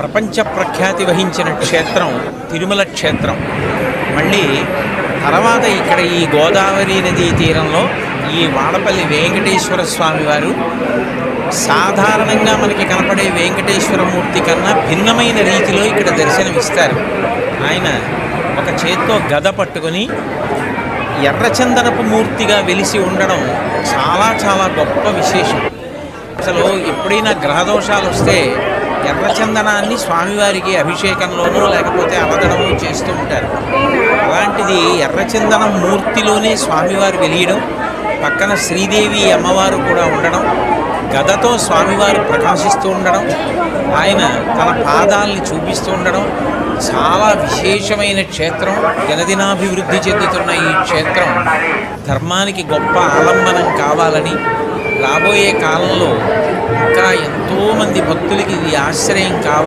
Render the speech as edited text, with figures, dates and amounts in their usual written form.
ప్రపంచ ప్రఖ్యాతి వహించిన క్షేత్రం తిరుమల క్షేత్రం. మళ్ళీ తర్వాత ఇక్కడ ఈ గోదావరి నదీ తీరంలో ఈ వాడపల్లి వెంకటేశ్వర స్వామి వారు సాధారణంగా మనకి కనపడే వెంకటేశ్వరమూర్తి కన్నా భిన్నమైన రీతిలో ఇక్కడ దర్శనమిస్తారు. ఆయన ఒక చేత్తో గద పట్టుకొని ఎర్రచందనపు మూర్తిగా వెలిసి ఉండడం చాలా చాలా గొప్ప విశేషం. అసలు ఎప్పుడైనా గ్రహదోషాలు వస్తే ఎర్రచందనాన్ని స్వామివారికి అభిషేకంలోనూ లేకపోతే అవదనము చేస్తూ ఉంటారు. అలాంటిది ఎర్రచందనం మూర్తిలోనే స్వామివారు వెలియడం, పక్కన శ్రీదేవి అమ్మవారు కూడా ఉండడం, గదతో స్వామివారు ప్రకాశిస్తూ ఉండడం, ఆయన తన పాదాలని చూపిస్తూ ఉండడం చాలా విశేషమైన క్షేత్రం. దినదినాభివృద్ధి చెందుతున్న ఈ క్షేత్రం ధర్మానికి గొప్ప ఆలంబనం కావాలని, రాబోయే కాలంలో ఇంకా ఎంతోమంది భక్తులకి ఇది ఆశ్రయం కావాలి.